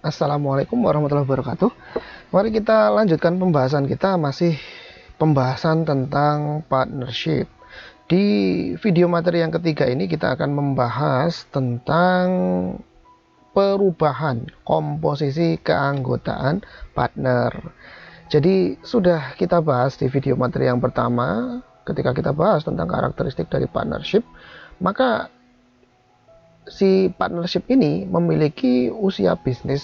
Assalamualaikum warahmatullahi wabarakatuh. Mari kita lanjutkan pembahasan kita, masih pembahasan tentang partnership. Di video materi yang ketiga ini kita akan membahas tentang perubahan komposisi keanggotaan partner. Jadi sudah kita bahas di video materi yang pertama ketika kita bahas tentang karakteristik dari partnership, maka si partnership ini memiliki usia bisnis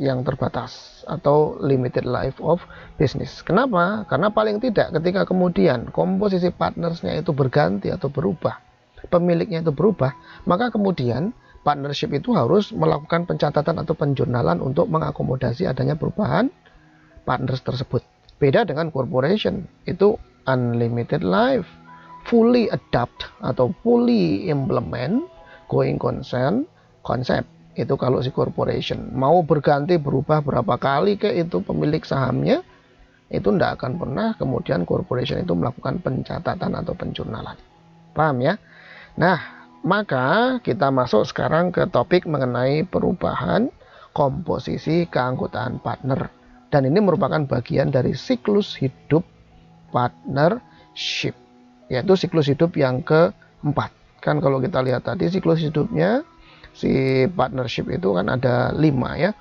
yang terbatas atau limited life of business. Kenapa? Karena paling tidak ketika kemudian komposisi partnersnya itu berganti atau berubah, pemiliknya itu berubah, maka kemudian partnership itu harus melakukan pencatatan atau penjurnalan untuk mengakomodasi adanya perubahan partners tersebut. Beda dengan corporation, itu unlimited life, fully adapt atau fully implement going concern konsep. Itu kalau si corporation mau berganti berubah berapa kali ke itu pemilik sahamnya, itu tidak akan pernah kemudian corporation itu melakukan pencatatan atau penjurnalan. Paham ya? Nah, maka kita masuk sekarang ke topik mengenai perubahan komposisi keanggotaan partner, dan ini merupakan bagian dari siklus hidup partnership, yaitu siklus hidup yang keempat. Kan kalau kita lihat tadi siklus hidupnya si partnership itu kan ada 5 ya.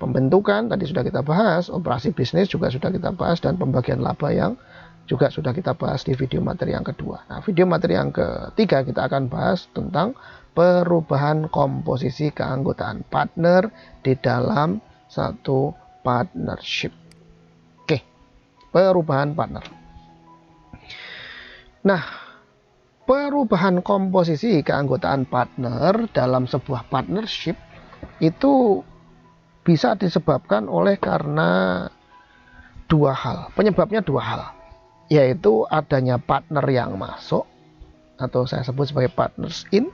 Pembentukan tadi sudah kita bahas, operasi bisnis juga sudah kita bahas, dan pembagian laba yang juga sudah kita bahas di video materi yang kedua. Nah, video materi yang ketiga kita akan bahas tentang perubahan komposisi keanggotaan partner di dalam satu partnership. Oke, perubahan partner. Nah, perubahan komposisi keanggotaan partner dalam sebuah partnership itu bisa disebabkan oleh karena dua hal. Penyebabnya dua hal, yaitu adanya partner yang masuk atau saya sebut sebagai partners in,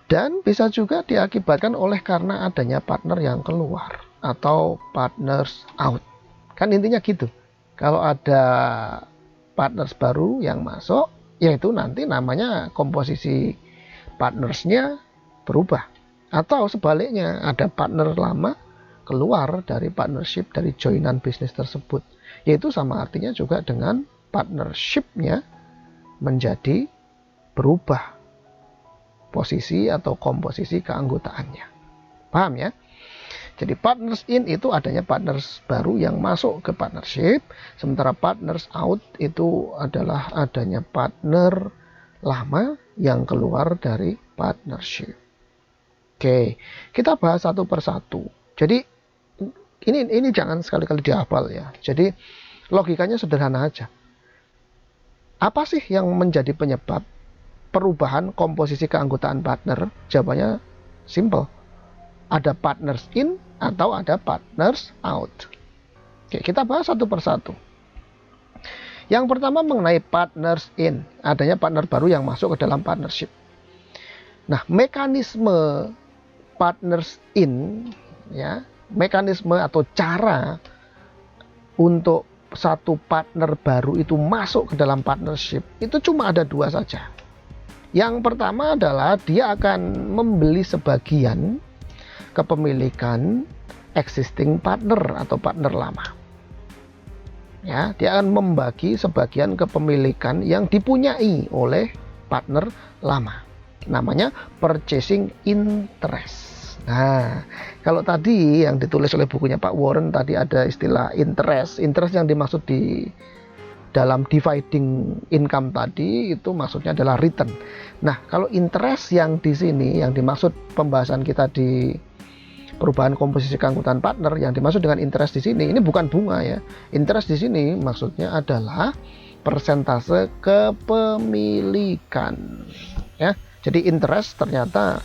dan bisa juga diakibatkan oleh karena adanya partner yang keluar atau partners out. Kan intinya gitu. Kalau ada partners baru yang masuk, yaitu nanti namanya komposisi partnersnya berubah. Atau sebaliknya, ada partner lama keluar dari partnership, dari joinan bisnis tersebut, yaitu sama artinya juga dengan partnershipnya menjadi berubah posisi atau komposisi keanggotaannya. Paham ya? Jadi partners in itu adanya partners baru yang masuk ke partnership, sementara partners out itu adalah adanya partner lama yang keluar dari partnership. Oke, kita bahas satu persatu. Jadi ini jangan sekali-kali dihafal ya. Jadi logikanya sederhana aja. Apa sih yang menjadi penyebab perubahan komposisi keanggotaan partner? Jawabannya simple. Ada partners in atau ada partners out. Oke, kita bahas satu persatu. Yang pertama mengenai partners in, adanya partner baru yang masuk ke dalam partnership. Nah, mekanisme partners in ya, mekanisme atau cara untuk satu partner baru itu masuk ke dalam partnership itu cuma ada dua saja. Yang pertama adalah dia akan membeli sebagian kepemilikan existing partner atau partner lama. Ya, dia akan membagi sebagian kepemilikan yang dipunyai oleh partner lama. Namanya purchasing interest. Nah, kalau tadi yang ditulis oleh bukunya Pak Warren tadi ada istilah interest. Interest yang dimaksud di dalam dividing income tadi itu maksudnya adalah return. Nah, kalau interest yang di sini yang dimaksud pembahasan kita di perubahan komposisi keanggotaan partner, yang dimaksud dengan interest di sini ini bukan bunga ya. Interest di sini maksudnya adalah persentase kepemilikan ya. Jadi interest ternyata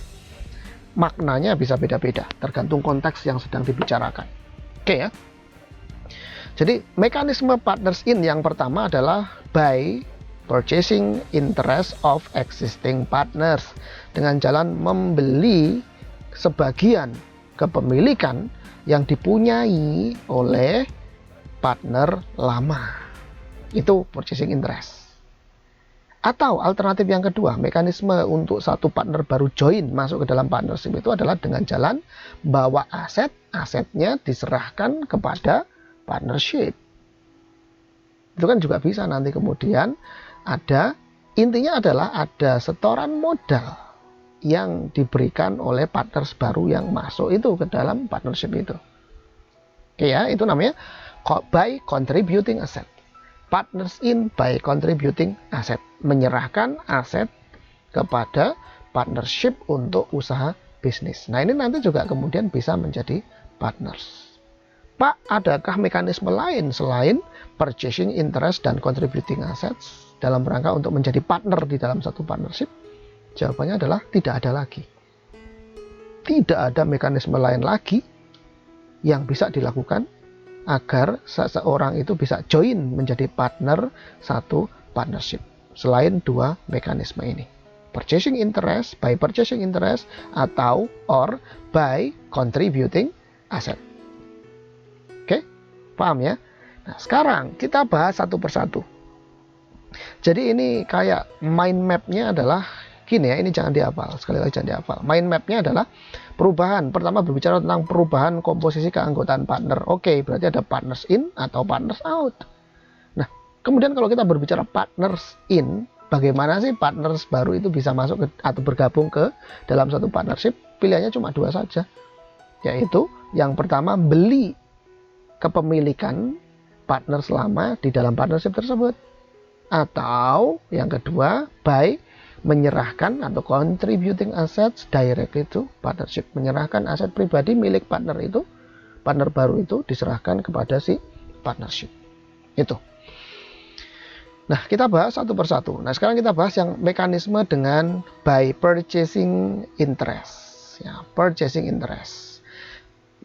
maknanya bisa beda-beda tergantung konteks yang sedang dibicarakan. Oke ya. Jadi mekanisme partners in yang pertama adalah by purchasing interest of existing partners, dengan jalan membeli sebagian kepemilikan yang dipunyai oleh partner lama. Itu purchasing interest. Atau alternatif yang kedua, mekanisme untuk satu partner baru join masuk ke dalam partnership itu adalah dengan jalan bawa asetnya diserahkan kepada partnership. Itu kan juga bisa nanti kemudian intinya adalah ada setoran modal yang diberikan oleh partners baru yang masuk itu ke dalam partnership itu. Oke ya, itu namanya by contributing asset. Partners in by contributing asset, menyerahkan aset kepada partnership untuk usaha bisnis. Nah, ini nanti juga kemudian bisa menjadi partners. Pak, adakah mekanisme lain selain purchasing interest dan contributing assets dalam rangka untuk menjadi partner di dalam satu partnership? Jawabannya adalah tidak ada lagi. Tidak ada mekanisme lain lagi yang bisa dilakukan agar seseorang itu bisa join menjadi partner satu partnership selain dua mekanisme ini, purchasing interest by purchasing interest atau or by contributing asset. Oke, paham ya? Nah, sekarang kita bahas satu persatu. Jadi ini kayak mind map-nya adalah gini ya, ini jangan dihafal, sekali lagi jangan dihafal. Mind map-nya adalah perubahan. Pertama berbicara tentang perubahan komposisi keanggotaan partner. Oke, berarti ada partners in atau partners out. Nah, kemudian kalau kita berbicara partners in, bagaimana sih partners baru itu bisa masuk atau bergabung ke dalam satu partnership? Pilihannya cuma dua saja, yaitu yang pertama beli kepemilikan partners lama di dalam partnership tersebut, atau yang kedua buy, menyerahkan atau contributing assets directly to partnership, menyerahkan aset pribadi milik partner baru itu diserahkan kepada si partnership itu. Nah, kita bahas satu persatu. Nah, sekarang kita bahas yang mekanisme dengan by purchasing interest ya, purchasing interest.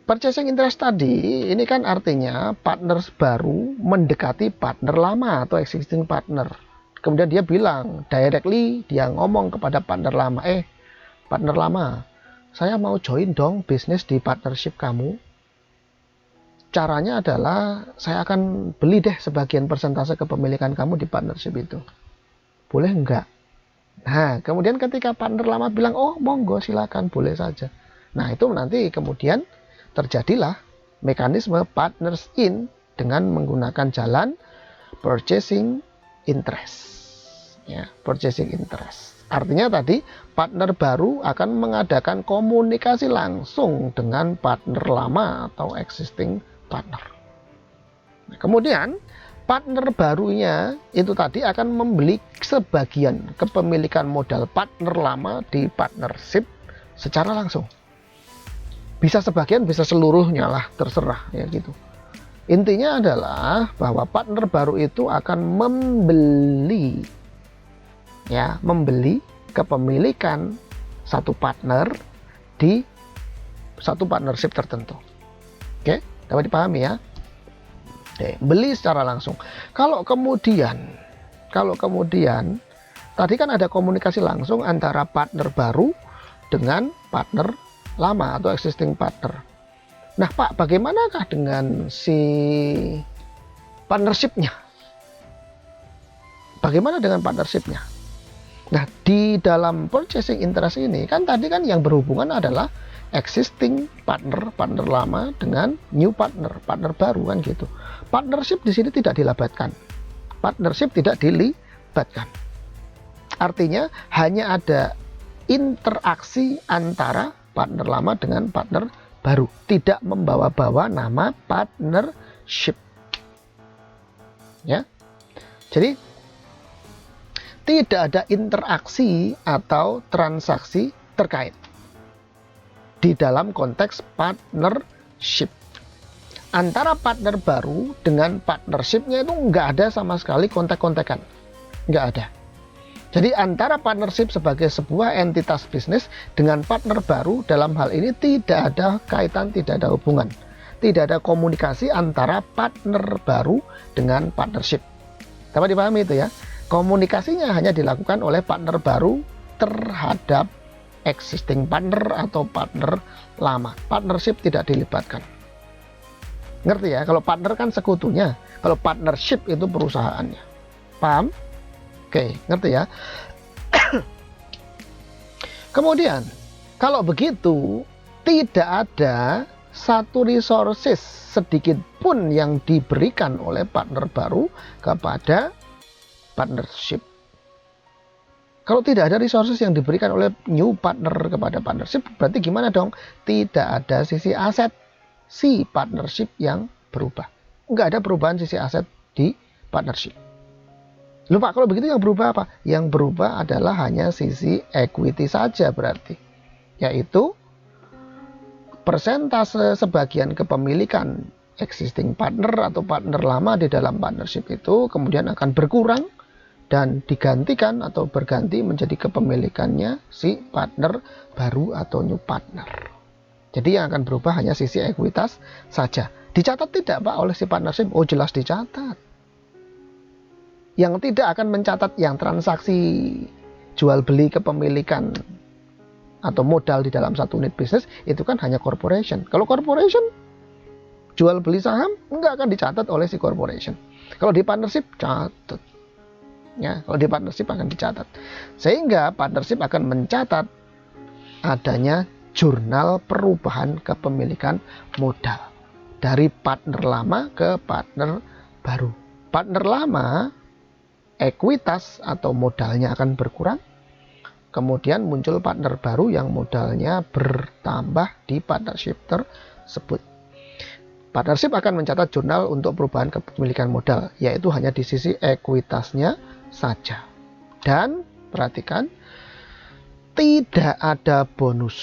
Purchasing interest tadi ini kan artinya partners baru mendekati partner lama atau existing partner. Kemudian dia bilang, directly dia ngomong kepada partner lama, partner lama, saya mau join dong bisnis di partnership kamu. Caranya adalah saya akan beli deh sebagian persentase kepemilikan kamu di partnership itu. Boleh enggak? Nah, kemudian ketika partner lama bilang, oh monggo silakan, boleh saja. Nah, itu nanti kemudian terjadilah mekanisme partners in dengan menggunakan jalan purchasing interest. Ya, purchasing interest. Artinya tadi partner baru akan mengadakan komunikasi langsung dengan partner lama atau existing partner. Nah, kemudian partner barunya itu tadi akan membeli sebagian kepemilikan modal partner lama di partnership secara langsung. Bisa sebagian, bisa seluruhnya lah, terserah ya gitu. Intinya adalah bahwa partner baru itu akan membeli kepemilikan satu partner di satu partnership tertentu. Oke, dapat dipahami ya? Oke, beli secara langsung. Kalau kemudian tadi kan ada komunikasi langsung antara partner baru dengan partner lama atau existing partner. Nah, Pak, bagaimanakah dengan si partnership-nya? Bagaimana dengan partnership-nya? Nah, di dalam purchasing interest ini kan tadi kan yang berhubungan adalah existing partner lama dengan new partner baru kan gitu. Partnership di sini tidak dilabatkan. Partnership tidak dilibatkan. Artinya hanya ada interaksi antara partner lama dengan partner baru, tidak membawa-bawa nama partnership. Ya. Jadi tidak ada interaksi atau transaksi terkait di dalam konteks partnership. Antara partner baru dengan partnershipnya itu nggak ada sama sekali kontak-kontakan. Nggak ada. Jadi antara partnership sebagai sebuah entitas bisnis dengan partner baru dalam hal ini tidak ada kaitan, tidak ada hubungan. Tidak ada komunikasi antara partner baru dengan partnership. Dapat dipahami itu ya? Komunikasinya hanya dilakukan oleh partner baru terhadap existing partner atau partner lama. Partnership tidak dilibatkan. Ngerti ya? Kalau partner kan sekutunya, kalau partnership itu perusahaannya. Paham? Oke, ngerti ya? Kemudian, kalau begitu, tidak ada satu resources sedikit pun yang diberikan oleh partner baru kepada partnership. Kalau tidak ada resources yang diberikan oleh new partner kepada partnership, berarti gimana dong? Tidak ada sisi aset si partnership yang berubah. Nggak ada perubahan sisi aset di partnership. Lupa, kalau begitu yang berubah apa? Yang berubah adalah hanya sisi equity saja berarti. Yaitu persentase sebagian kepemilikan existing partner atau partner lama di dalam partnership itu kemudian akan berkurang dan digantikan atau berganti menjadi kepemilikannya si partner baru atau new partner. Jadi yang akan berubah hanya sisi ekuitas saja. Dicatat tidak Pak oleh si partnership? Oh jelas dicatat. Yang tidak akan mencatat yang transaksi jual beli kepemilikan atau modal di dalam satu unit bisnis itu kan hanya corporation. Kalau corporation jual beli saham nggak akan dicatat oleh si corporation. Kalau di partnership catat. Ya, kalau di partnership akan dicatat. Sehingga partnership akan mencatat adanya jurnal perubahan kepemilikan modal dari partner lama ke partner baru. Partner lama ekuitas atau modalnya akan berkurang. Kemudian muncul partner baru yang modalnya bertambah di partnership tersebut. Partnership akan mencatat jurnal untuk perubahan kepemilikan modal, yaitu hanya di sisi ekuitasnya saja. Dan perhatikan, tidak ada bonus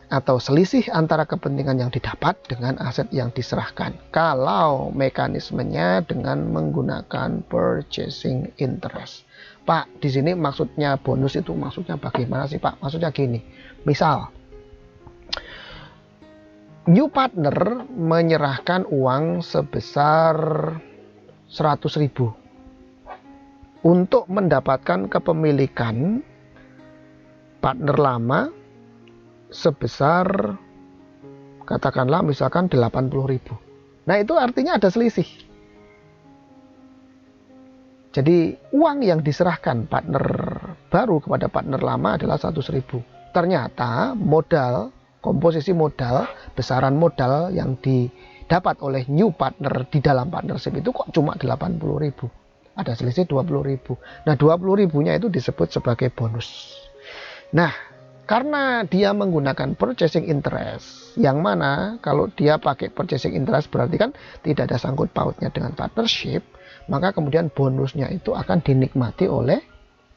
atau selisih antara kepentingan yang didapat dengan aset yang diserahkan kalau mekanismenya dengan menggunakan purchasing interest. Pak, di sini maksudnya bonus itu maksudnya bagaimana sih Pak? Maksudnya gini, misal new partner menyerahkan uang sebesar 100.000 untuk mendapatkan kepemilikan partner lama sebesar katakanlah misalkan 80.000. Nah itu artinya ada selisih. Jadi uang yang diserahkan partner baru kepada partner lama adalah 100.000. Ternyata modal, komposisi modal, besaran modal yang didapat oleh new partner di dalam partnership itu kok cuma 80.000. Ada selisih 20.000. Nah 20.000-nya itu disebut sebagai bonus. Nah karena dia menggunakan purchasing interest, yang mana kalau dia pakai purchasing interest berarti kan tidak ada sangkut pautnya dengan partnership, maka kemudian bonusnya itu akan dinikmati oleh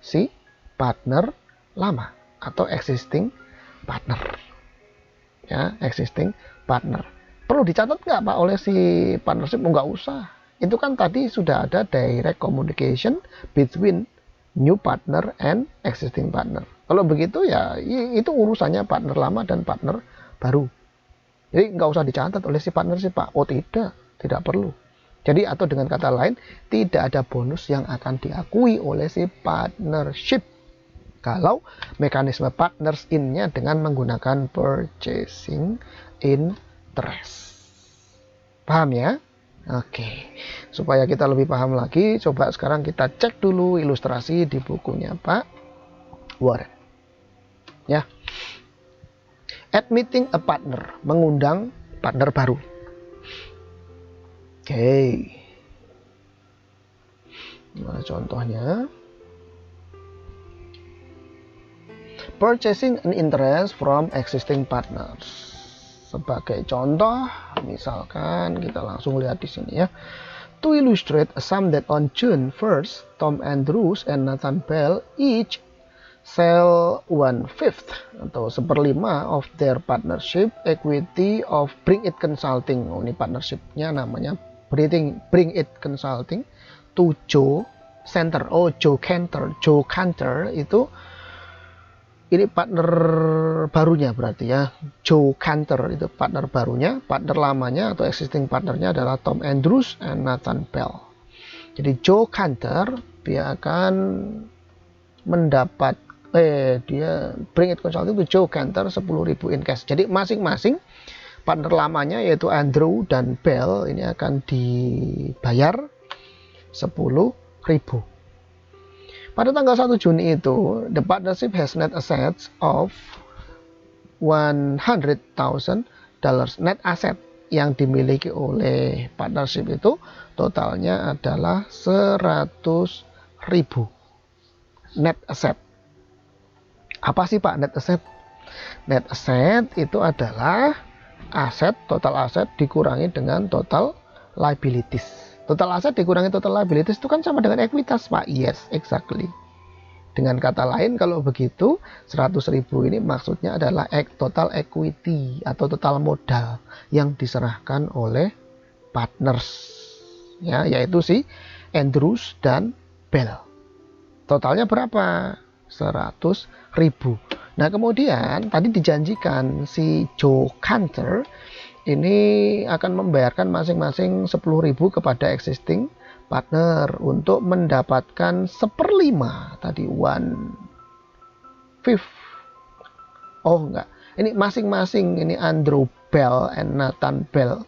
si partner lama atau existing partner. Ya, existing partner. Perlu dicatat nggak Pak oleh si partnership? Nggak usah. Itu kan tadi sudah ada direct communication between new partner and existing partner. Kalau begitu ya itu urusannya partner lama dan partner baru. Jadi nggak usah dicatat oleh si partnership Pak. Oh tidak perlu. Jadi atau dengan kata lain tidak ada bonus yang akan diakui oleh si partnership kalau mekanisme partners in-nya dengan menggunakan purchasing interest. Paham ya? Oke. Supaya kita lebih paham lagi, coba sekarang kita cek dulu ilustrasi di bukunya Pak Warren. Ya. Admitting a partner, mengundang partner baru. Oke. Nah, contohnya purchasing an interest from existing partners. Sebagai contoh, misalkan kita langsung lihat di sini ya. To illustrate a sum that on June 1st, Tom Andrews and Nathan Bell each sell 1/5 atau 1/5 of their partnership equity of Bring It Consulting. Oh, ini partnershipnya namanya Bring It Consulting to Joe Cantor. Oh, Joe Cantor. Joe Cantor itu ini partner barunya berarti ya. Joe Cantor itu partner barunya. Partner lamanya atau existing partnernya adalah Tom Andrews and Nathan Bell. Jadi Joe Cantor dia akan mendapat dia Bring It Consulting to Joe Cantor 10.000 in cash. Jadi masing-masing partner lamanya yaitu Andrew dan Bell ini akan dibayar 10.000. Pada tanggal 1 Juni itu, the partnership has net assets of $100,000. Net asset yang dimiliki oleh partnership itu totalnya adalah 100.000 net asset. Apa sih Pak net asset? Net asset itu adalah total aset dikurangi dengan total liabilities. Total aset dikurangi total liabilities itu kan sama dengan ekuitas Pak. Yes, exactly. Dengan kata lain, kalau begitu 100.000 ini maksudnya adalah total equity atau total modal yang diserahkan oleh partners, ya, yaitu si Andrews dan Bell. Totalnya berapa? 100.000. Nah, kemudian tadi dijanjikan si Joe Cantor ini akan membayarkan masing-masing 10.000 kepada existing partner untuk mendapatkan 1/5 tadi 1/5. Oh enggak, ini masing-masing ini Andrew Bell and Nathan Bell.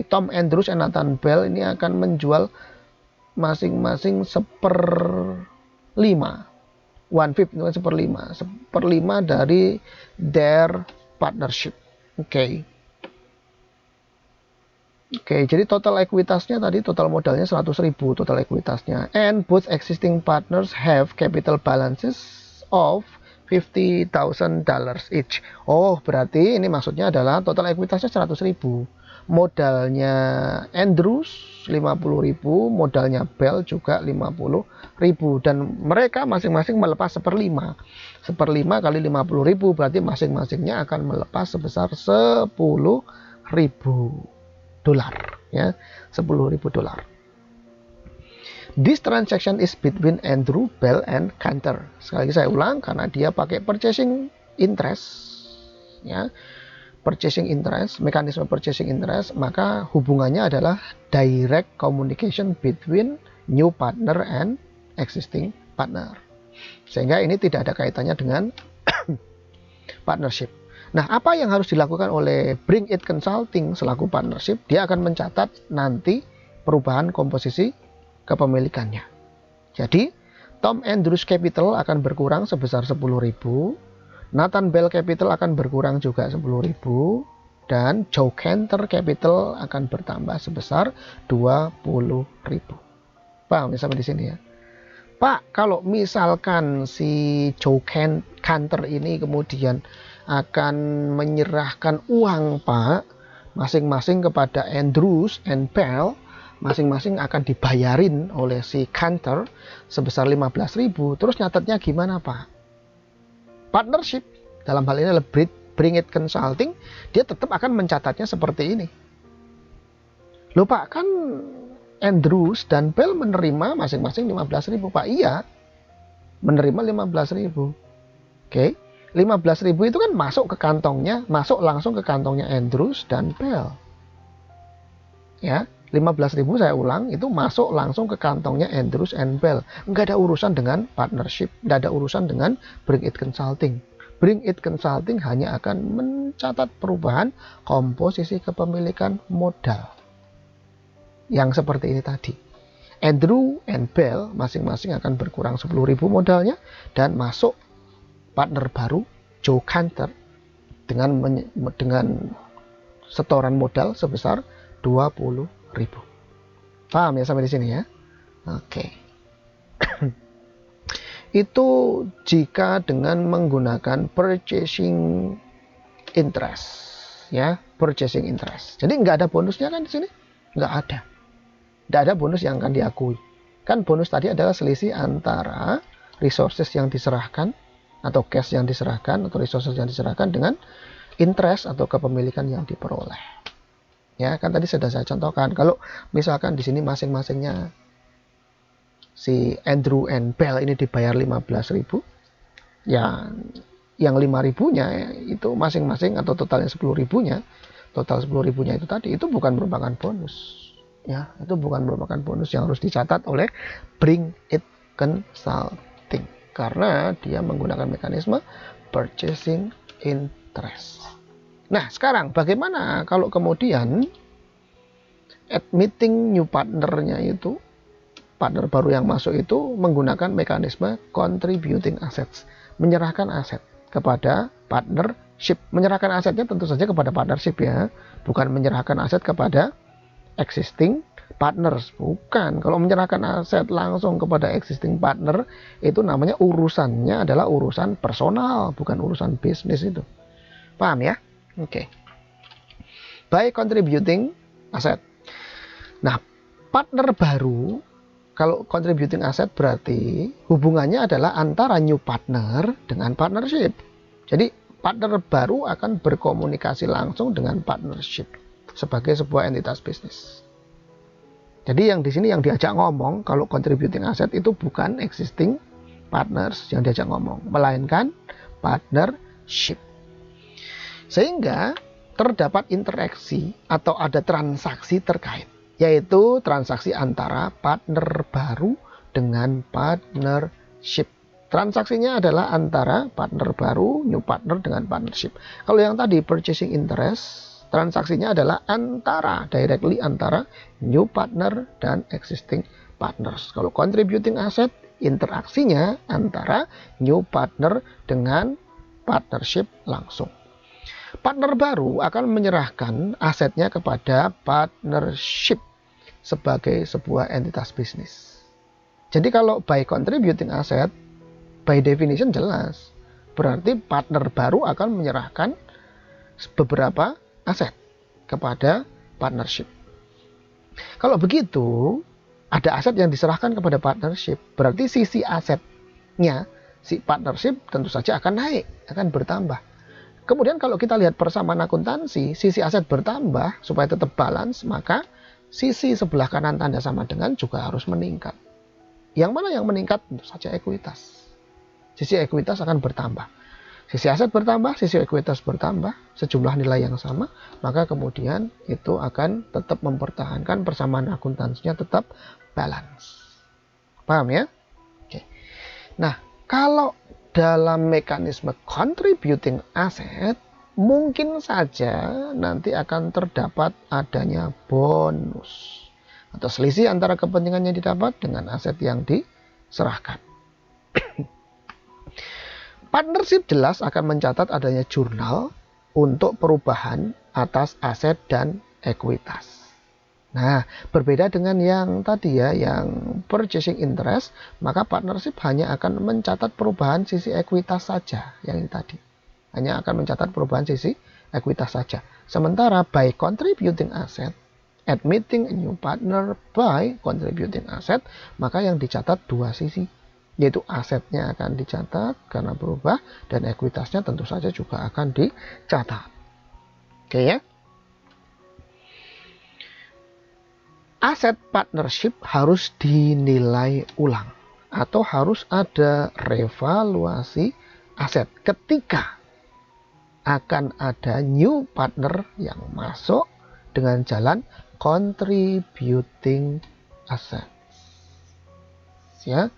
Tom Andrews and Nathan Bell ini akan menjual masing-masing 1/5. 1/5 itu 1/5 dari their partnership. Oke, jadi total ekuitasnya tadi, total modalnya 100.000 total ekuitasnya. And both existing partners have capital balances of $50,000 each. Oh, berarti ini maksudnya adalah total ekuitasnya 100.000. Modalnya Andrews 50.000, modalnya Bell juga 50.000, dan mereka masing-masing melepas 1/5. 1/5 kali 50.000 berarti masing-masingnya akan melepas sebesar $10.000, ya, $10.000. This transaction is between Andrew Bell and Cantor. Sekali lagi saya ulang, karena dia pakai purchasing interest, ya, purchasing interest, mekanisme purchasing interest, maka hubungannya adalah direct communication between new partner and existing partner, sehingga ini tidak ada kaitannya dengan partnership. Nah, apa yang harus dilakukan oleh Bring It Consulting selaku partnership? Dia akan mencatat nanti perubahan komposisi kepemilikannya. Jadi, Tom Andrews Capital akan berkurang sebesar 10.000, Nathan Bell Capital akan berkurang juga 10.000, dan Joe Cantor Capital akan bertambah sebesar 20.000. Paham ya sampai di sini ya? Pak, kalau misalkan si Joe Cantor ini kemudian akan menyerahkan uang Pak masing-masing kepada Andrews and Bell, masing-masing akan dibayarin oleh si Cantor sebesar 15.000, terus nyatetnya gimana Pak? Partnership dalam hal ini adalah Bring It Consulting, dia tetap akan mencatatnya seperti ini. Loh Pak, kan Andrews dan Bell menerima masing-masing 15.000 Pak. Iya, menerima 15.000. Oke, 15.000 itu kan masuk langsung ke kantongnya Andrews dan Bell. Ya, 15.000 saya ulang, itu masuk langsung ke kantongnya Andrews and Bell. Nggak ada urusan dengan partnership, nggak ada urusan dengan Bring It Consulting. Bring It Consulting hanya akan mencatat perubahan komposisi kepemilikan modal yang seperti ini tadi. Andrew and Bell masing-masing akan berkurang 10.000 modalnya, dan masuk partner baru Joe Cantor dengan setoran modal sebesar 20.000. Paham ya sampai di sini ya? Oke. Itu jika dengan menggunakan purchasing interest, ya, purchasing interest. Jadi nggak ada bonusnya kan di sini? Nggak ada. Nggak ada bonus yang akan diakui. Kan bonus tadi adalah selisih antara resources yang diserahkan atau cash yang diserahkan atau resources yang diserahkan dengan interest atau kepemilikan yang diperoleh. Ya, kan tadi sudah saya contohkan. Kalau misalkan di sini masing-masingnya si Andrew and Bell ini dibayar 15.000, ya yang 5.000-nya itu masing-masing atau totalnya 10.000-nya, total 10.000-nya itu tadi itu bukan merupakan bonus. Ya, itu bukan merupakan bonus yang harus dicatat oleh Bring It Consulting karena dia menggunakan mekanisme purchasing interest. Nah, sekarang bagaimana kalau kemudian admitting new partnernya itu partner baru yang masuk itu menggunakan mekanisme contributing assets, menyerahkan aset kepada partnership. Menyerahkan asetnya tentu saja kepada partnership ya, bukan menyerahkan aset kepada existing partners, bukan. Kalau menyerahkan aset langsung kepada existing partner itu namanya urusannya adalah urusan personal, bukan urusan bisnis itu. Paham ya? Oke. By contributing asset. Nah, partner baru, kalau contributing asset berarti hubungannya adalah antara new partner dengan partnership. Jadi partner baru akan berkomunikasi langsung dengan partnership sebagai sebuah entitas bisnis. Jadi yang di sini yang diajak ngomong kalau contributing asset itu bukan existing partners yang diajak ngomong, melainkan partnership. Sehingga terdapat interaksi atau ada transaksi terkait, yaitu transaksi antara partner baru dengan partnership. Transaksinya adalah antara partner baru, new partner dengan partnership. Kalau yang tadi purchasing interest, transaksinya adalah directly antara new partner dan existing partners. Kalau contributing asset, interaksinya antara new partner dengan partnership langsung. Partner baru akan menyerahkan asetnya kepada partnership sebagai sebuah entitas bisnis. Jadi kalau by contributing asset, by definition jelas, berarti partner baru akan menyerahkan beberapa aset kepada partnership. Kalau begitu, ada aset yang diserahkan kepada partnership, berarti sisi asetnya si partnership tentu saja akan naik, akan bertambah. Kemudian kalau kita lihat persamaan akuntansi, sisi aset bertambah supaya tetap balance, maka sisi sebelah kanan tanda sama dengan juga harus meningkat. Yang mana yang meningkat? Tentu saja ekuitas. Sisi ekuitas akan bertambah. Sisi aset bertambah, sisi ekuitas bertambah, sejumlah nilai yang sama, maka kemudian itu akan tetap mempertahankan persamaan akuntansinya tetap balance. Paham ya? Oke. Nah, kalau dalam mekanisme contributing asset, mungkin saja nanti akan terdapat adanya bonus atau selisih antara kepentingan yang didapat dengan aset yang diserahkan. Partnership jelas akan mencatat adanya jurnal untuk perubahan atas aset dan ekuitas. Nah, berbeda dengan yang tadi ya, yang purchasing interest, maka partnership hanya akan mencatat perubahan sisi ekuitas saja, yang ini tadi. Hanya akan mencatat perubahan sisi ekuitas saja. Sementara by contributing asset, admitting a new partner by contributing asset, maka yang dicatat dua sisi, yaitu asetnya akan dicatat karena berubah, dan ekuitasnya tentu saja juga akan dicatat. Oke ya. Aset partnership harus dinilai ulang atau harus ada revaluasi aset ketika akan ada new partner yang masuk dengan jalan contributing assets. Ya.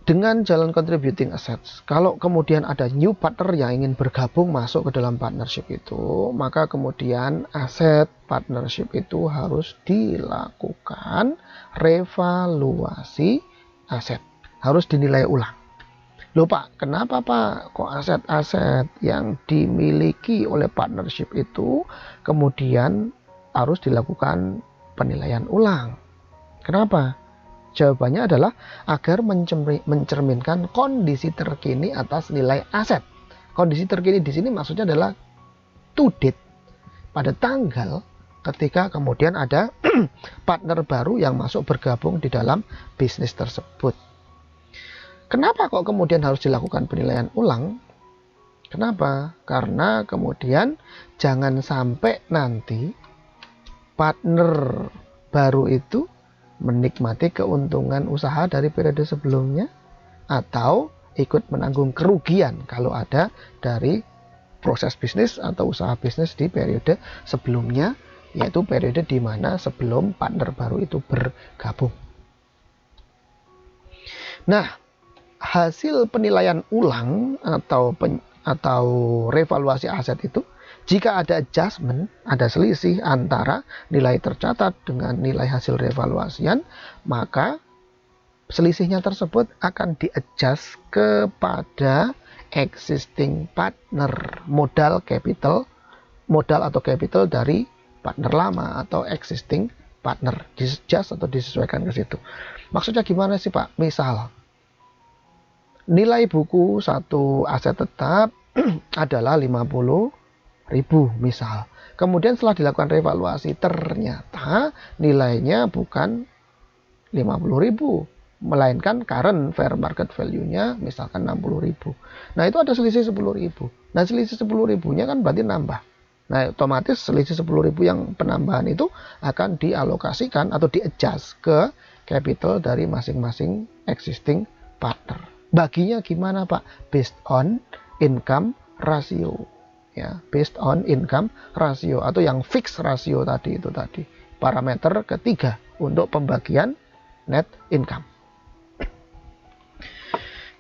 Dengan jalan contributing assets, kalau kemudian ada new partner yang ingin bergabung masuk ke dalam partnership itu, maka kemudian aset partnership itu harus dilakukan revaluasi aset, harus dinilai ulang. Loh Pak, kenapa Pak kok aset-aset yang dimiliki oleh partnership itu kemudian harus dilakukan penilaian ulang? Kenapa? Jawabannya adalah agar mencerminkan kondisi terkini atas nilai aset. Kondisi terkini di sini maksudnya adalah to date, pada tanggal ketika kemudian ada partner baru yang masuk bergabung di dalam bisnis tersebut. Kenapa kok kemudian harus dilakukan penilaian ulang? Kenapa? Karena kemudian jangan sampai nanti partner baru itu menikmati keuntungan usaha dari periode sebelumnya atau ikut menanggung kerugian kalau ada dari proses bisnis atau usaha bisnis di periode sebelumnya, yaitu periode di mana sebelum partner baru itu bergabung. Nah, hasil penilaian ulang atau revaluasi aset itu Jika ada adjustment, ada selisih antara nilai tercatat dengan nilai hasil revaluasian, maka selisihnya tersebut akan di-adjust kepada existing partner, modal atau capital dari partner lama atau existing partner, di-adjust atau disesuaikan ke situ. Maksudnya gimana sih Pak? Misal nilai buku satu aset tetap adalah 50.000 misal. Kemudian setelah dilakukan revaluasi ternyata nilainya bukan 50.000, melainkan current fair market value-nya misalkan 60.000. Nah, itu ada selisih 10.000. Nah, selisih 10.000-nya kan berarti nambah. Nah, otomatis selisih 10.000 yang penambahan itu akan dialokasikan atau di-adjust ke capital dari masing-masing existing partner. Baginya gimana Pak? Based on income ratio. Ya, based on income ratio atau yang fixed ratio tadi itu tadi. Parameter ketiga untuk pembagian net income.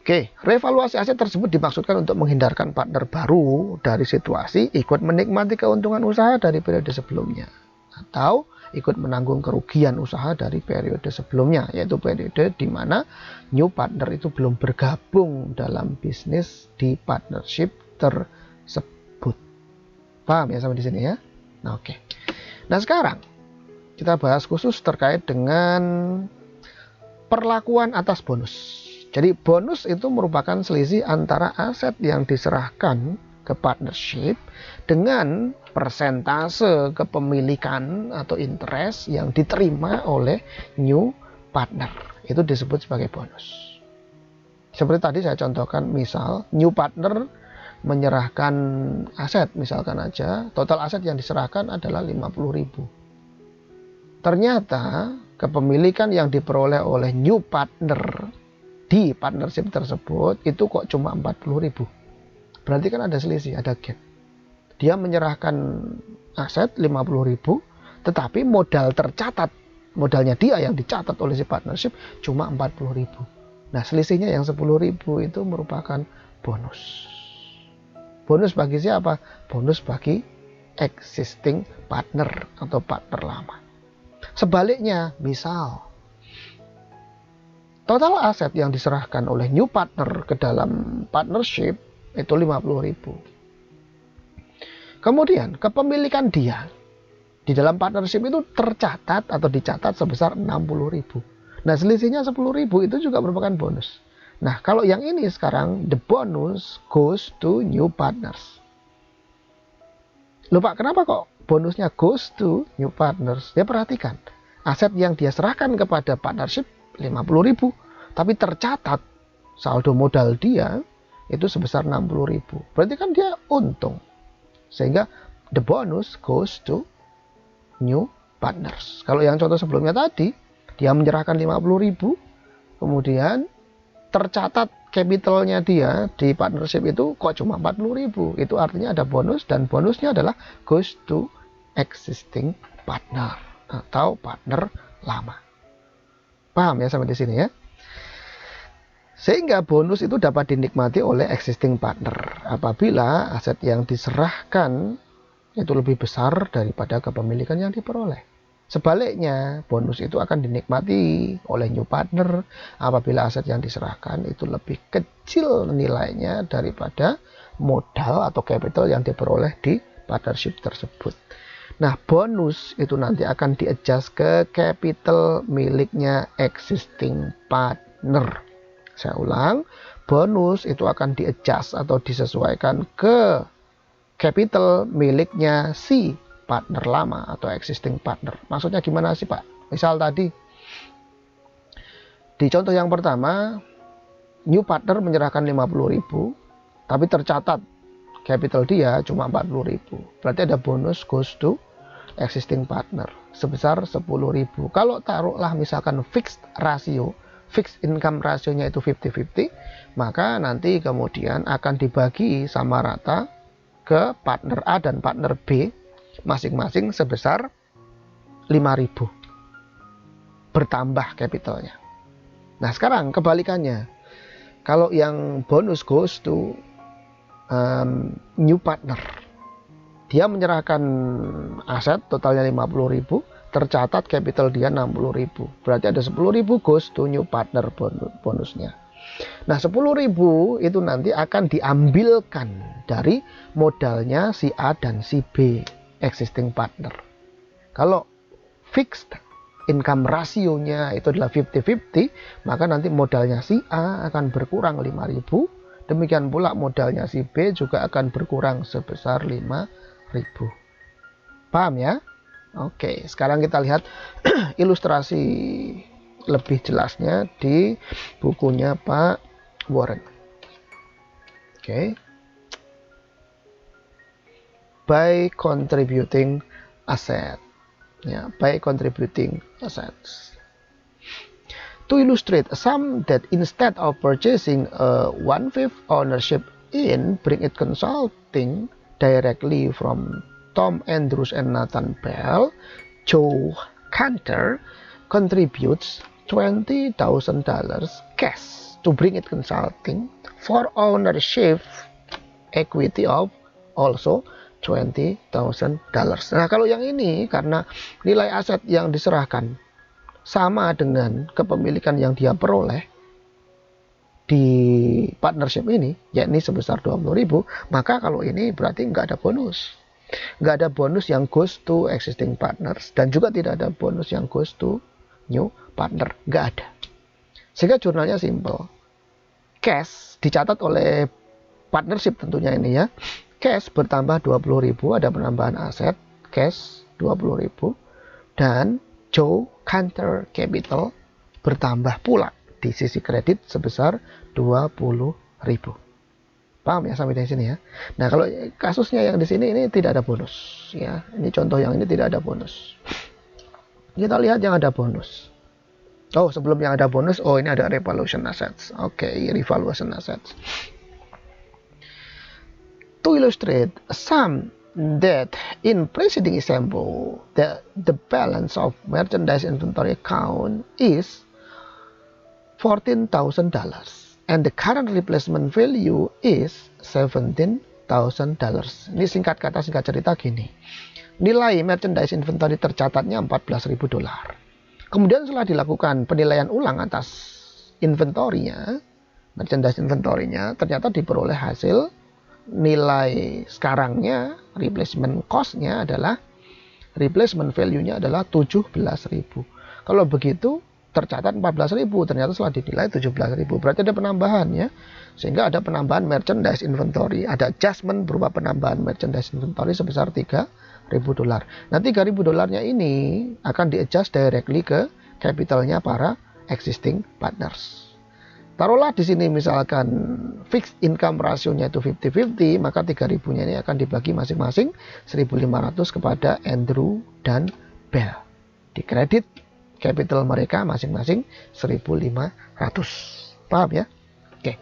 Oke, revaluasi aset tersebut dimaksudkan untuk menghindarkan partner baru dari situasi ikut menikmati keuntungan usaha dari periode sebelumnya atau ikut menanggung kerugian usaha dari periode sebelumnya, yaitu periode di mana new partner itu belum bergabung dalam bisnis di partnership tersebut. Paham ya sampai di sini ya? Nah, oke. Nah, sekarang kita bahas khusus terkait dengan perlakuan atas bonus. Jadi bonus itu merupakan selisih antara aset yang diserahkan ke partnership dengan persentase kepemilikan atau interest yang diterima oleh new partner. Itu disebut sebagai bonus. Seperti tadi saya contohkan, misal new partner menyerahkan aset, misalkan aja total aset yang diserahkan adalah 50.000. Ternyata kepemilikan yang diperoleh oleh new partner di partnership tersebut itu kok cuma 40.000. Berarti kan ada selisih, ada gap. Dia menyerahkan aset 50.000, tetapi modal tercatat, modalnya dia yang dicatat oleh si partnership cuma 40.000. Nah, selisihnya yang 10.000 itu merupakan bonus. Bonus bagi siapa? Bonus bagi existing partner atau partner lama. Sebaliknya, misal total aset yang diserahkan oleh new partner ke dalam partnership itu 50.000. Kemudian kepemilikan dia di dalam partnership itu tercatat atau dicatat sebesar 60.000. Nah, selisihnya 10.000 itu juga merupakan bonus. Nah, kalau yang ini sekarang the bonus goes to new partners. Loh Pak, kenapa kok bonusnya goes to new partners? Ya perhatikan, aset yang dia serahkan kepada partnership 50.000, tapi tercatat saldo modal dia itu sebesar 60.000. Berarti kan dia untung. Sehingga the bonus goes to new partners. Kalau yang contoh sebelumnya tadi, dia menyerahkan 50.000, kemudian tercatat capitalnya dia di partnership itu kok cuma 40.000. Itu artinya ada bonus, dan bonusnya adalah goes to existing partner atau partner lama. Paham ya sampai di sini ya? Sehingga bonus itu dapat dinikmati oleh existing partner apabila aset yang diserahkan itu lebih besar daripada kepemilikan yang diperoleh. Sebaliknya, bonus itu akan dinikmati oleh new partner apabila aset yang diserahkan itu lebih kecil nilainya daripada modal atau capital yang diperoleh di partnership tersebut. Nah, bonus itu nanti akan di-adjust ke capital miliknya existing partner. Saya ulang, bonus itu akan di-adjust atau disesuaikan ke capital miliknya si partner lama atau existing partner. Maksudnya gimana sih Pak? Misal tadi, di contoh yang pertama, new partner menyerahkan 50.000, tapi tercatat capital dia cuma 40.000. Berarti ada bonus goes to existing partner sebesar 10.000. Kalau taruhlah misalkan fixed income rasionya itu 50-50, maka nanti kemudian akan dibagi sama rata ke partner A dan partner B masing-masing sebesar 5.000 bertambah capitalnya. Nah, sekarang kebalikannya, kalau yang bonus goes to new partner, Dia menyerahkan aset totalnya 50.000, tercatat capital dia 60.000. Berarti ada 10.000 goes to new partner bonusnya. Nah, 10.000 itu nanti akan diambilkan dari modalnya si A dan si B, existing partner. Kalau fixed income rasionya itu adalah 50-50, maka nanti modalnya si A akan berkurang 5.000, demikian pula modalnya si B juga akan berkurang sebesar 5.000. Paham ya? Oke, sekarang kita lihat ilustrasi lebih jelasnya di bukunya Pak Warren. Oke. By contributing asset. Ya, by contributing assets. To illustrate a sum that instead of purchasing a 1/5 ownership in Bring It Consulting directly from Tom Andrews and Nathan Bell, Joe Cantor contributes $20,000 cash to Bring It Consulting for ownership equity of also $20,000. Nah, kalau yang ini karena nilai aset yang diserahkan sama dengan kepemilikan yang dia peroleh di partnership ini, yakni sebesar 20.000, maka kalau ini berarti nggak ada bonus. Nggak ada bonus yang goes to existing partners, dan juga tidak ada bonus yang goes to new partner. Nggak ada. Sehingga jurnalnya simple. Cash dicatat oleh partnership tentunya ini ya. Cash bertambah 20.000, ada penambahan aset cash 20.000, dan Joe Cantor Capital bertambah pula di sisi kredit sebesar 20.000. Paham ya sampai di sini ya? Nah, kalau kasusnya yang di sini ini tidak ada bonus ya. Ini contoh yang ini tidak ada bonus. Kita lihat yang ada bonus. Oh, sebelum yang ada bonus, ini ada revaluation assets. Oke, revaluation assets. To illustrate a sum that in preceding example the balance of merchandise inventory account is $14,000 and the current replacement value is $17,000. Ini singkat kata singkat cerita gini. Nilai merchandise inventory tercatatnya $14.000. Kemudian setelah dilakukan penilaian ulang atas inventorinya, merchandise inventorinya, ternyata diperoleh hasil nilai sekarangnya, replacement cost-nya adalah, replacement value-nya adalah 17.000. Kalau begitu tercatat 14.000, ternyata setelah dinilai 17.000, berarti ada penambahan ya. Sehingga ada penambahan merchandise inventory, ada adjustment berupa penambahan merchandise inventory sebesar $3.000. Nah, $3.000 ini akan di-adjust directly ke capitalnya para existing partners. Taruhlah di sini misalkan fixed income rasionya itu 50-50, maka 3.000-nya ini akan dibagi masing-masing 1.500 kepada Andrew dan Bell. Di kredit capital mereka masing-masing 1.500. Paham ya? Oke.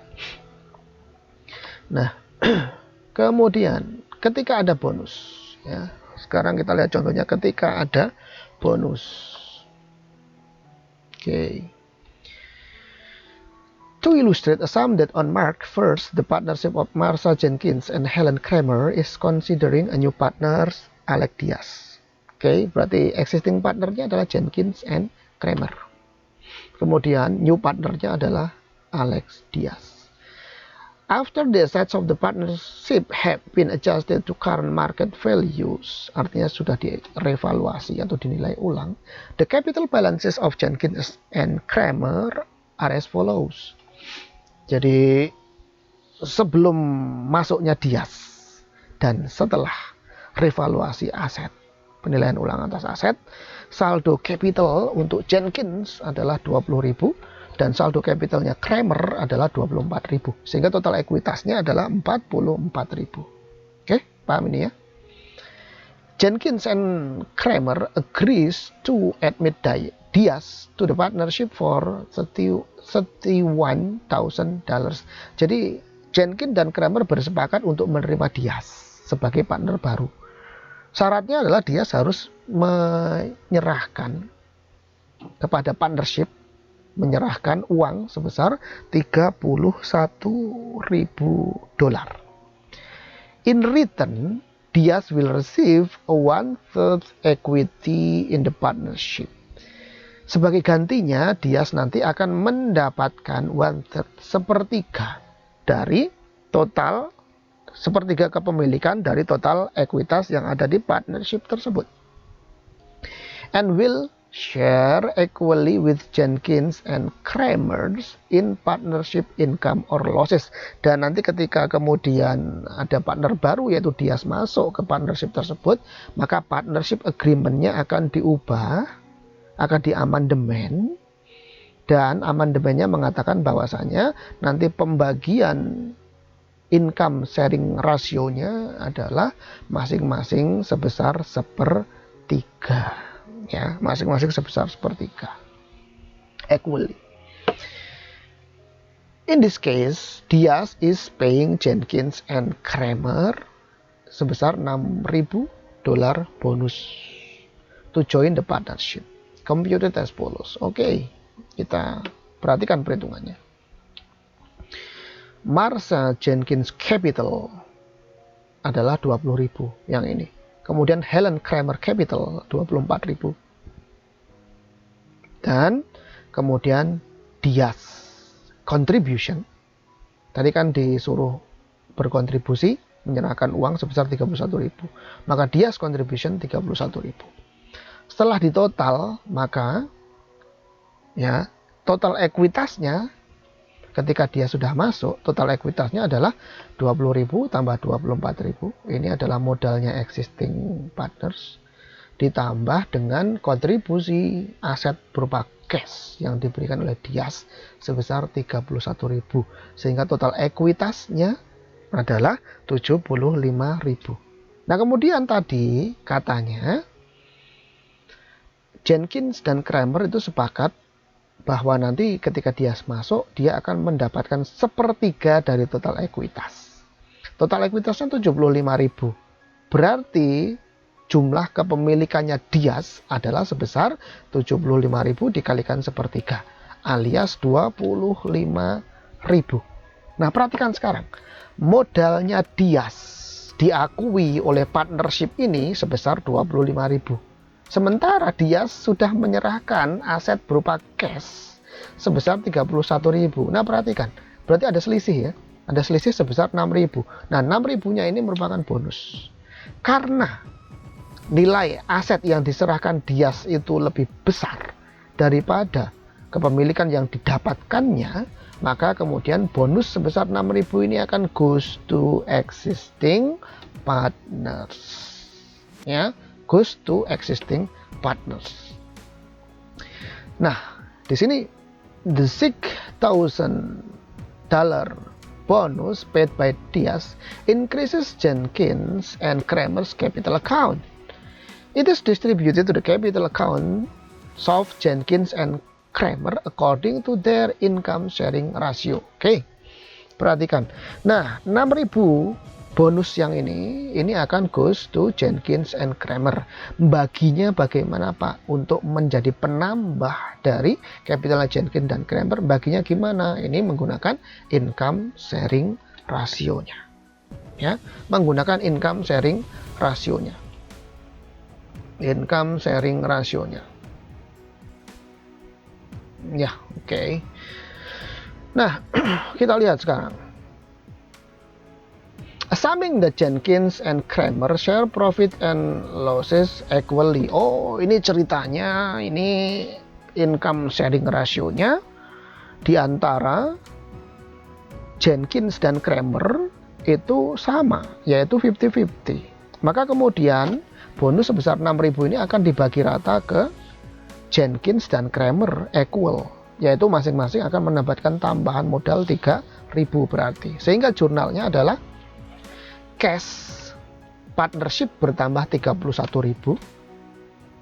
Nah, kemudian ketika ada bonus ya. Sekarang kita lihat contohnya ketika ada bonus. Oke. To illustrate a sum that on March 1st, the partnership of Marsha Jenkins and Helen Kramer is considering a new partner, Alex Diaz. Oke, berarti existing partnernya adalah Jenkins and Kramer. Kemudian new partnernya adalah Alex Diaz. After the assets of the partnership have been adjusted to current market values, artinya sudah direvaluasi atau dinilai ulang, the capital balances of Jenkins and Kramer are as follows. Jadi sebelum masuknya Diaz dan setelah revaluasi aset, penilaian ulang atas aset, saldo capital untuk Jenkins adalah 20.000 dan saldo capitalnya Kramer adalah 24.000, sehingga total ekuitasnya adalah 44.000. Oke, paham ini ya? Jenkins and Kramer agrees to admit Diaz to the partnership for $31,000. Jadi Jenkins dan Kramer bersepakat untuk menerima Diaz sebagai partner baru. Syaratnya adalah Diaz harus menyerahkan kepada partnership, menyerahkan uang sebesar $31.000. In return, Diaz will receive a 1/3 equity in the partnership. Sebagai gantinya, Diaz nanti akan mendapatkan 1/3, sepertiga dari total, sepertiga kepemilikan dari total ekuitas yang ada di partnership tersebut. And will share equally with Jenkins and Kramer in partnership income or losses. Dan nanti ketika kemudian ada partner baru yaitu Diaz masuk ke partnership tersebut, maka partnership agreement-nya akan diubah, akan diamandemen, dan amandemennya mengatakan bahwasanya nanti pembagian income sharing rasionya adalah masing-masing sebesar 1/3. Ya, masing-masing sebesar 1/3 equally. In this case, Diaz is paying Jenkins and Kramer sebesar $6.000 bonus to join the partnership. Computed as follows. Oke, kita perhatikan perhitungannya. Marsha Jenkins Capital adalah 20.000 yang ini. Kemudian Helen Kramer Capital 24.000. Dan kemudian Diaz contribution. Tadi kan disuruh berkontribusi menyerahkan uang sebesar 31.000. Maka Diaz contribution 31.000. Setelah ditotal, maka ya, total ekuitasnya ketika dia sudah masuk, total ekuitasnya adalah 20.000 tambah 24.000. Ini adalah modalnya existing partners ditambah dengan kontribusi aset berupa cash yang diberikan oleh Diaz sebesar 31.000. Sehingga total ekuitasnya adalah 75.000. Nah, kemudian tadi katanya Jenkins dan Kramer itu sepakat bahwa nanti ketika Diaz masuk, dia akan mendapatkan 1/3 dari total ekuitas. Total ekuitasnya 75.000. Berarti jumlah kepemilikannya Diaz adalah sebesar 75.000 dikalikan 1/3 alias 25.000. Nah, perhatikan sekarang. Modalnya Diaz diakui oleh partnership ini sebesar 25.000. Sementara Diaz sudah menyerahkan aset berupa cash sebesar 31.000. Nah, perhatikan. Berarti ada selisih ya. Ada selisih sebesar 6.000. Nah, 6.000-nya ini merupakan bonus. Karena nilai aset yang diserahkan Diaz itu lebih besar daripada kepemilikan yang didapatkannya, maka kemudian bonus sebesar 6.000 ini akan goes to existing partners. Ya. Goes to existing partners. Nah, di sini the $6,000 bonus paid by Diaz increases Jenkins and Kramer's capital account. It is distributed to the capital account of Jenkins and Kramer according to their income sharing ratio. Oke, perhatikan. Nah, 6.000 bonus yang ini akan goes to Jenkins and Kramer. Baginya bagaimana Pak? Untuk menjadi penambah dari capital Jenkins dan Kramer, baginya gimana? Ini menggunakan income sharing rasionya. Ya, menggunakan income sharing rasionya. Income sharing rasionya. Ya, oke. Nah, kita lihat sekarang. Assuming the Jenkins and Kramer share profit and losses equally. Oh, ini ceritanya, ini income sharing rasionya di antara Jenkins dan Kramer itu sama, yaitu 50-50. Maka kemudian bonus sebesar 6.000 ini akan dibagi rata ke Jenkins dan Kramer equal, yaitu masing-masing akan mendapatkan tambahan modal 3.000 berarti. Sehingga jurnalnya adalah cash partnership bertambah 31.000.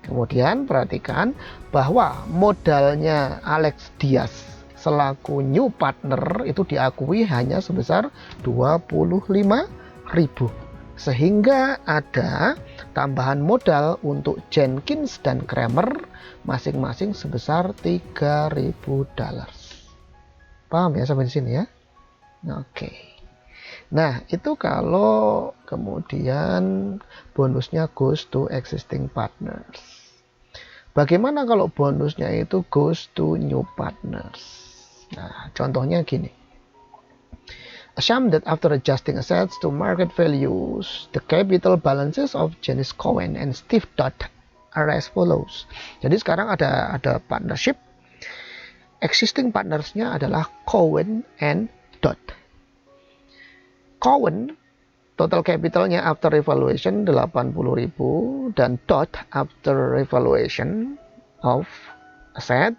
Kemudian perhatikan bahwa modalnya Alex Diaz selaku new partner itu diakui hanya sebesar 25.000. Sehingga ada tambahan modal untuk Jenkins dan Kramer masing-masing sebesar $3.000. Paham ya sampai di sini ya? Oke. Nah, itu kalau kemudian bonusnya goes to existing partners. Bagaimana kalau bonusnya itu goes to new partners? Nah, contohnya gini. Assume that after adjusting assets to market values, the capital balances of Janice Cohen and Steve Dodd are as follows. Jadi sekarang ada partnership. Existing partnersnya adalah Cohen and Dodd. Cohen total capitalnya after revaluation 80.000 dan Dodd after revaluation of asset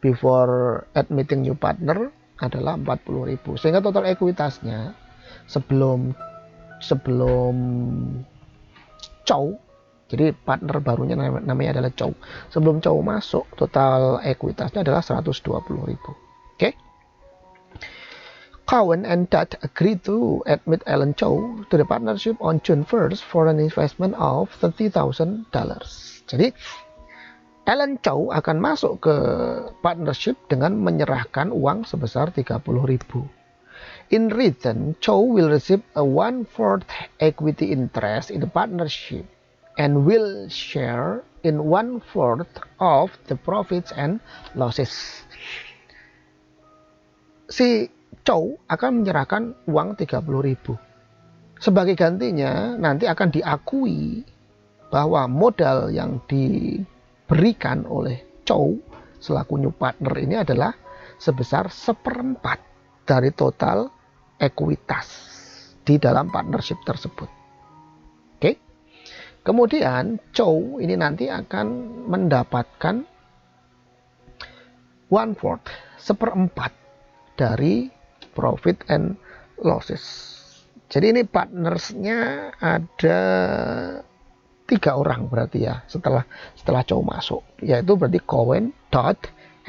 before admitting new partner adalah 40.000, sehingga total ekuitasnya sebelum Chow, jadi partner barunya namanya adalah Chow, sebelum Chow masuk total ekuitasnya adalah 120.000. Oke. Cowen and Dodd agreed to admit Alan Chow to the partnership on June 1st for an investment of $30,000. Jadi Alan Chow akan masuk ke partnership dengan menyerahkan uang sebesar 30.000. In return, Chow will receive a 1/4 equity interest in the partnership and will share in 1/4 of the profits and losses. Si Chow akan menyerahkan uang 30.000. Sebagai gantinya nanti akan diakui bahwa modal yang diberikan oleh Chow selaku new partner ini adalah sebesar 1/4 dari total ekuitas di dalam partnership tersebut. Oke. Kemudian Chow ini nanti akan mendapatkan 1/4, 1/4 dari profit and losses. Jadi ini partnersnya ada 3 orang berarti ya setelah Chow masuk, yaitu berarti Cowen, Dodd,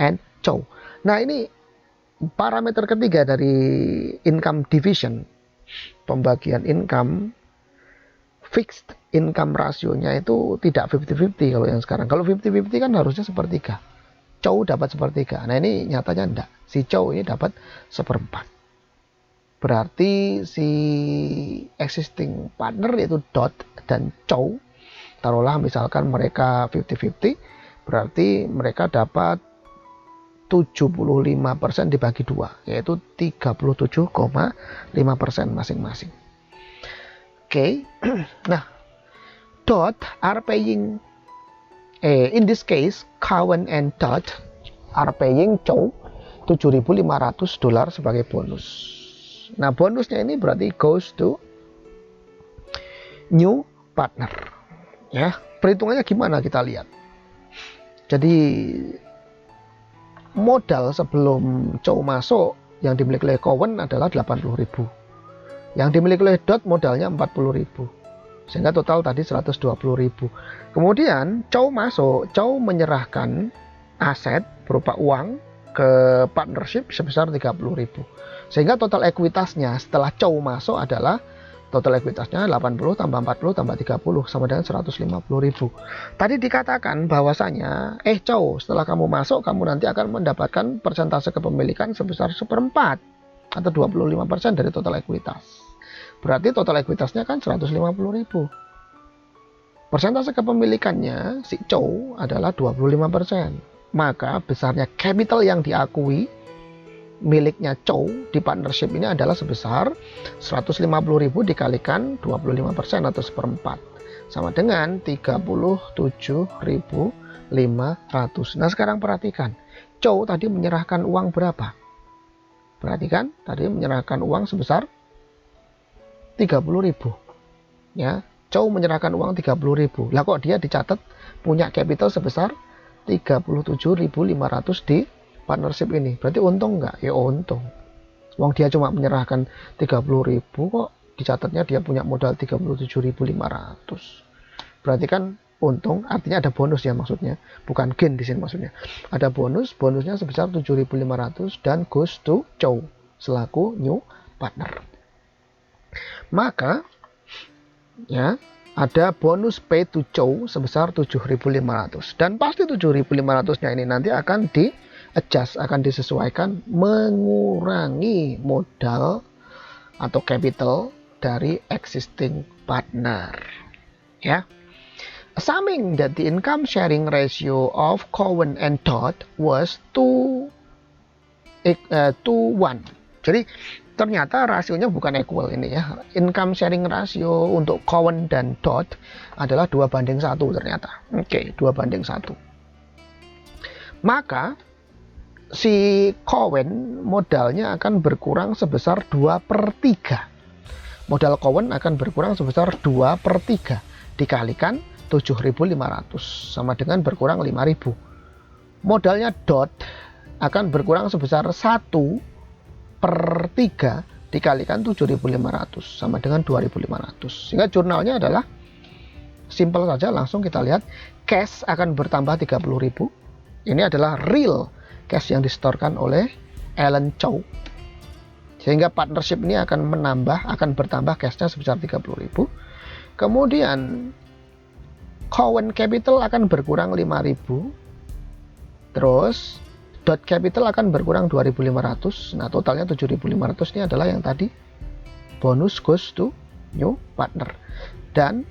and Chow. Nah, ini parameter ketiga dari income division, pembagian income, fixed income rasionya itu tidak 50-50 kalau yang sekarang. Kalau 50-50 kan harusnya sepertiga. Chow dapat sepertiga. Nah, ini nyatanya enggak. Si Chow ini dapat 1/4. Berarti si existing partner yaitu Dodd dan Chow, taruhlah misalkan mereka 50-50, berarti mereka dapat 75% dibagi 2, yaitu 37,5% masing-masing. Oke. Nah, Dodd are paying in this case Cowen and Dodd are paying Chow $7.500 sebagai bonus. Nah, bonusnya ini berarti goes to new partner. Ya, perhitungannya gimana kita lihat. Jadi modal sebelum Chow masuk yang dimiliki oleh Cowen adalah 80.000. Yang dimiliki oleh Dodd modalnya 40.000. Sehingga total tadi 120.000. Kemudian Chow masuk, Chow menyerahkan aset berupa uang ke partnership sebesar 30.000. Sehingga total ekuitasnya setelah Chow masuk adalah total ekuitasnya 80 tambah 40 tambah 30 sama dengan 150.000. Tadi dikatakan bahwasanya Chow, setelah kamu masuk kamu nanti akan mendapatkan persentase kepemilikan sebesar 1/4 atau 25% dari total ekuitas. Berarti total ekuitasnya kan 150.000. Persentase kepemilikannya si Chow adalah 25%. Maka besarnya capital yang diakui miliknya Chow di partnership ini adalah sebesar 150.000 dikalikan 25% atau 1/4 sama dengan 37.500. Nah, sekarang perhatikan, Chow tadi menyerahkan uang berapa? Perhatikan, tadi menyerahkan uang sebesar 30.000. Ya, Chow menyerahkan uang 30.000. Lah kok dia dicatat punya capital sebesar 37.500 di partnership ini? Berarti untung nggak? Ya untung. Wong dia cuma menyerahkan 30.000 kok dicatatnya dia punya modal 37.500. Berarti kan untung, artinya ada bonus ya maksudnya. Bukan gain di sini maksudnya. Ada bonusnya sebesar 7.500 dan goes to Chow selaku new partner. Maka ya ada bonus pay to Chow sebesar 7.500 dan pasti 7.500-nya ini nanti akan akan disesuaikan mengurangi modal atau capital dari existing partner. Ya. Assuming that the income sharing ratio of Cowen and Dodd was 2:1. Jadi ternyata rasionya bukan equal ini ya. Income sharing ratio untuk Cowen dan Dodd adalah 2:1 ternyata. Oke, 2:1. Maka si Cowen modalnya akan berkurang sebesar 2/3. Modal Cowen akan berkurang sebesar 2/3 dikalikan 7.500 sama dengan berkurang 5.000. Modalnya Dodd akan berkurang sebesar 1/3 dikalikan 7.500 sama dengan 2.500. Sehingga jurnalnya adalah simple saja, langsung kita lihat cash akan bertambah 30.000. Ini adalah real cash yang disetorkan oleh Ellen Chow. Sehingga partnership ini akan bertambah cashnya sebesar 30.000. Kemudian Cowen Capital akan berkurang 5.000. Terus Dodd Capital akan berkurang 2.500. Nah, totalnya 7.500 ini adalah yang tadi bonus goes to new partner. Dan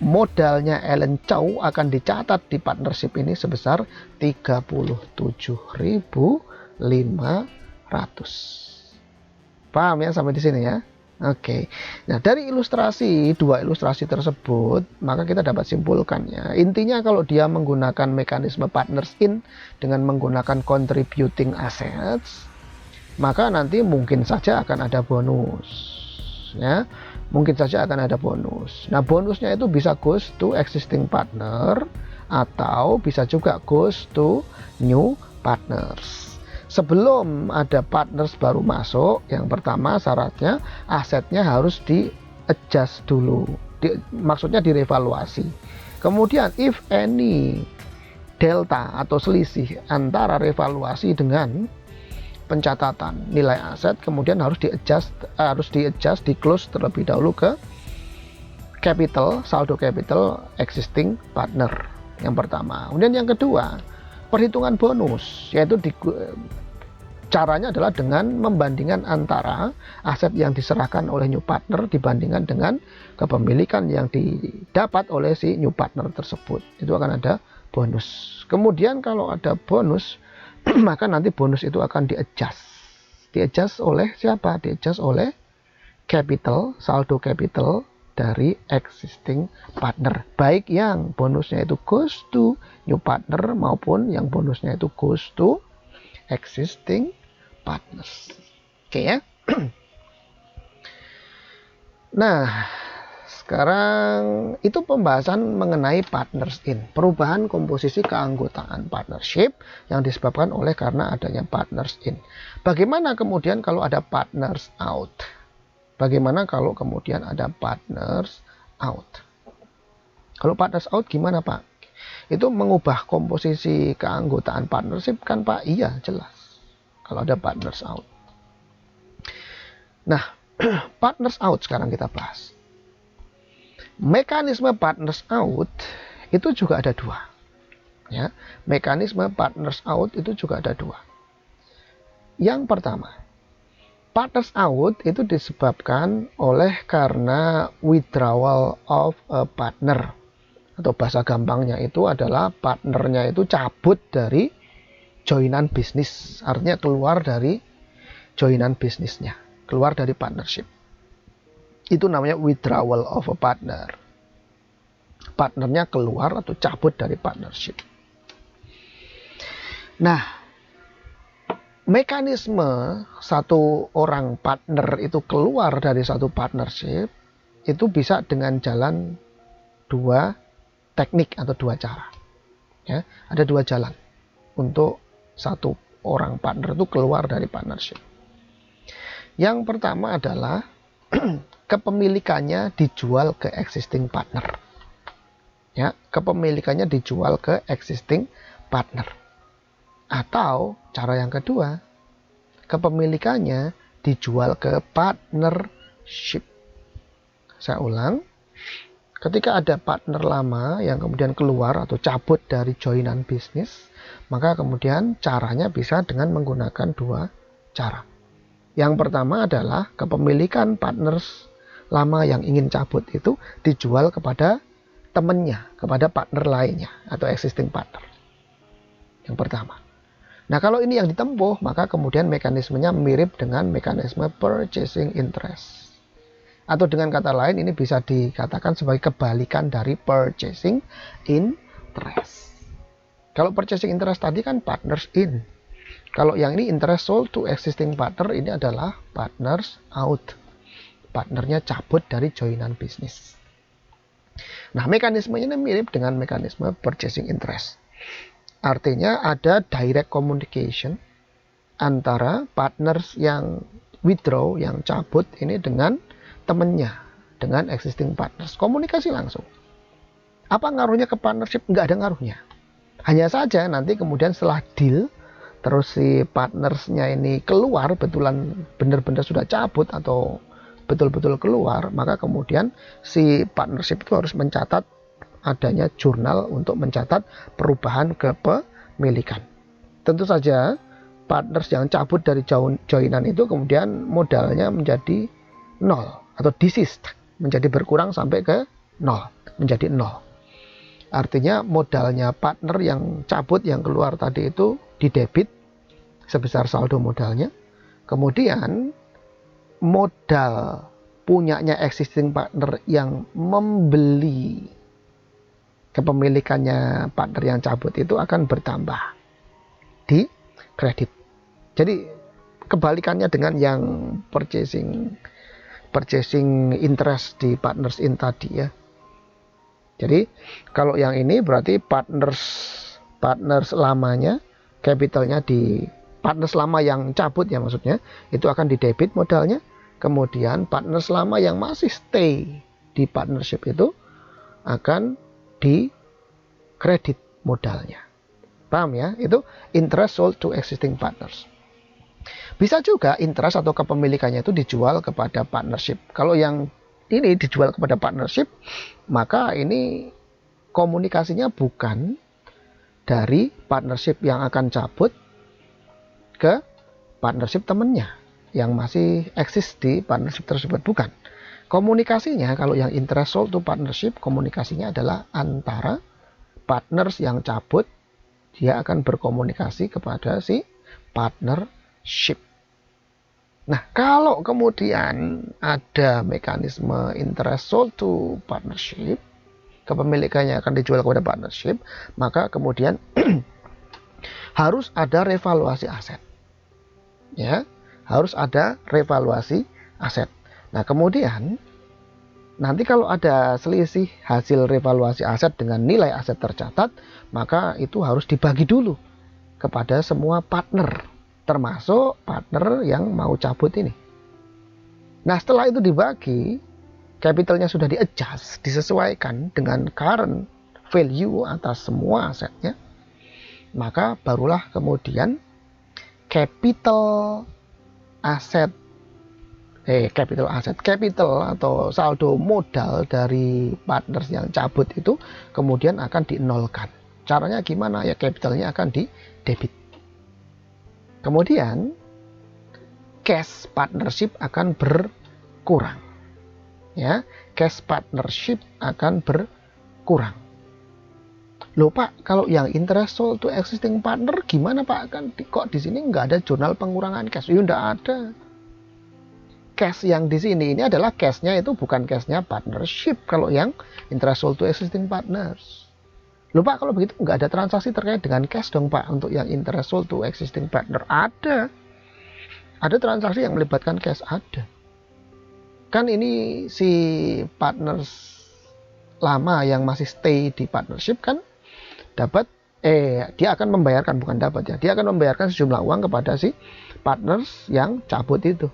modalnya Ellen Chow akan dicatat di partnership ini sebesar 37.500. Paham ya sampai di sini ya? Oke. Nah, dari dua ilustrasi tersebut, maka kita dapat simpulkannya. Intinya kalau dia menggunakan mekanisme partners in dengan menggunakan contributing assets, maka nanti mungkin saja akan ada bonus. Ya, mungkin saja akan ada bonus. Nah, bonusnya itu bisa goes to existing partner atau bisa juga goes to new partners. Sebelum ada partners baru masuk, yang pertama syaratnya asetnya harus di-adjust dulu. Maksudnya direvaluasi. Kemudian if any delta atau selisih antara revaluasi dengan pencatatan nilai aset, kemudian harus di-adjust, di-close terlebih dahulu ke capital, saldo capital existing partner. Yang pertama. Kemudian yang kedua, perhitungan bonus, yaitu caranya adalah dengan membandingkan antara aset yang diserahkan oleh new partner dibandingkan dengan kepemilikan yang didapat oleh si new partner tersebut. Itu akan ada bonus. Kemudian kalau ada bonus, maka nanti bonus itu akan di-adjust oleh siapa? Di-adjust oleh capital, saldo capital dari existing partner, baik yang bonusnya itu goes to new partner maupun yang bonusnya itu goes to existing partners. Oke ya. Nah, sekarang itu pembahasan mengenai partners in, perubahan komposisi keanggotaan partnership yang disebabkan oleh karena adanya partners in. Bagaimana kemudian kalau ada partners out? Bagaimana kalau kemudian ada partners out? Kalau partners out gimana, Pak? Itu mengubah komposisi keanggotaan partnership kan, Pak? Iya, jelas. Kalau ada partners out. Nah, partners out sekarang kita bahas. Mekanisme partners out itu juga ada dua. Ya, mekanisme partners out itu juga ada dua. Yang pertama, partners out itu disebabkan oleh karena withdrawal of a partner. Atau bahasa gampangnya itu adalah partnernya itu cabut dari joinan bisnis. Artinya keluar dari joinan bisnisnya. Keluar dari partnership. Itu namanya withdrawal of a partner. Partnernya keluar atau cabut dari partnership. Nah, mekanisme satu orang partner itu keluar dari satu partnership itu bisa dengan jalan dua teknik atau dua cara. Ya, ada dua jalan untuk satu orang partner itu keluar dari partnership. Yang pertama adalah kepemilikannya dijual ke existing partner. Ya, kepemilikannya dijual ke existing partner. Atau cara yang kedua, kepemilikannya dijual ke partnership. Saya ulang, ketika ada partner lama yang kemudian keluar atau cabut dari joinan bisnis, maka kemudian caranya bisa dengan menggunakan dua cara. Yang pertama adalah kepemilikan partners lama yang ingin cabut itu dijual kepada temannya, kepada partner lainnya atau existing partner. Yang pertama. Nah, kalau ini yang ditempuh, maka kemudian mekanismenya mirip dengan mekanisme purchasing interest. Atau dengan kata lain, ini bisa dikatakan sebagai kebalikan dari purchasing interest. Kalau purchasing interest tadi kan partners in. Kalau yang ini interest sold to existing partner, ini adalah partners out. Partnernya cabut dari joinan bisnis. Nah, mekanismenya ini mirip dengan mekanisme purchasing interest. Artinya ada direct communication antara partners yang withdraw, yang cabut ini dengan temennya, dengan existing partners. Komunikasi langsung. Apa ngaruhnya ke partnership? Nggak ada ngaruhnya. Hanya saja nanti kemudian setelah deal, terus si partnersnya ini keluar, benar-benar sudah cabut atau betul-betul keluar, maka kemudian si partnership itu harus mencatat adanya jurnal untuk mencatat perubahan kepemilikan. Tentu saja partners yang cabut dari joinan itu kemudian modalnya menjadi nol atau desist, menjadi berkurang sampai ke nol, menjadi nol. Artinya modalnya partner yang cabut, yang keluar tadi itu didebit sebesar saldo modalnya. Kemudian modal punyanya existing partner yang membeli kepemilikannya partner yang cabut itu akan bertambah di kredit. Jadi kebalikannya dengan yang purchasing interest di partners in tadi ya. Jadi kalau yang ini berarti partners lamanya, capitalnya di partners lama yang cabut ya maksudnya, itu akan didebit modalnya. Kemudian partners lama yang masih stay di partnership itu akan di kredit modalnya. Paham ya? Itu interest sold to existing partners. Bisa juga interest atau kepemilikannya itu dijual kepada partnership. Kalau yang ini dijual kepada partnership, maka ini komunikasinya bukan dari partnership yang akan cabut ke partnership temennya yang masih eksis di partnership tersebut, bukan. Komunikasinya kalau yang interest sold to partnership, komunikasinya adalah antara partners yang cabut, dia akan berkomunikasi kepada si partnership. Nah, kalau kemudian ada mekanisme interest sold to partnership, kepemilikannya akan dijual kepada partnership, maka kemudian harus ada revaluasi aset. Ya, harus ada revaluasi aset. Nah, kemudian nanti kalau ada selisih hasil revaluasi aset dengan nilai aset tercatat, maka itu harus dibagi dulu kepada semua partner, termasuk partner yang mau cabut ini. Nah, setelah itu dibagi, capitalnya sudah di-adjust, disesuaikan dengan current value atas semua asetnya, maka barulah kemudian capital atau saldo modal dari partners yang cabut itu kemudian akan dinolkan. Caranya gimana? Ya capitalnya akan di debit. Kemudian cash partnership akan berkurang. Ya, cash partnership akan berkurang. Loh Pak, kalau yang interest sold to existing partner gimana Pak? Kan kok di sini nggak ada jurnal pengurangan cash? Ya nggak ada. Cash yang di sini ini adalah cashnya itu bukan cashnya partnership kalau yang interest sold to existing partners. Loh Pak, kalau begitu nggak ada transaksi terkait dengan cash dong Pak untuk yang interest sold to existing partner. Ada transaksi yang melibatkan cash, ada. Kan ini si partners lama yang masih stay di partnership kan dapat dia akan membayarkan, bukan dapat ya, dia akan membayarkan sejumlah uang kepada si partners yang cabut itu.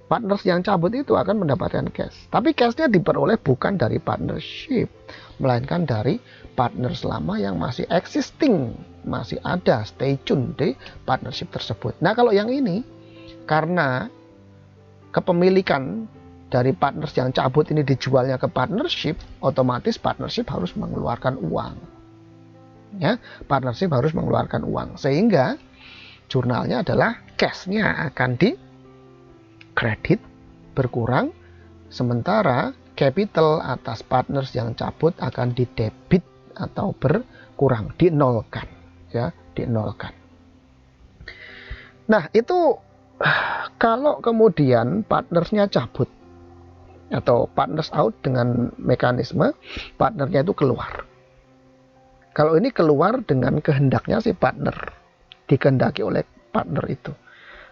Partners yang cabut itu akan mendapatkan cash, tapi cashnya diperoleh bukan dari partnership, melainkan dari partners lama yang masih existing, masih ada, stay tune di partnership tersebut. Nah, kalau yang ini karena kepemilikan dari partners yang cabut ini dijualnya ke partnership, otomatis partnership harus mengeluarkan uang. Ya, partnership harus mengeluarkan uang, sehingga jurnalnya adalah cashnya akan di kredit berkurang, sementara capital atas partners yang cabut akan didebit atau berkurang, dinolkan, ya, dinolkan. Nah, itu kalau kemudian partnersnya cabut atau partners out dengan mekanisme partnernya itu keluar. Kalau ini keluar dengan kehendaknya si partner, dikehendaki oleh partner itu.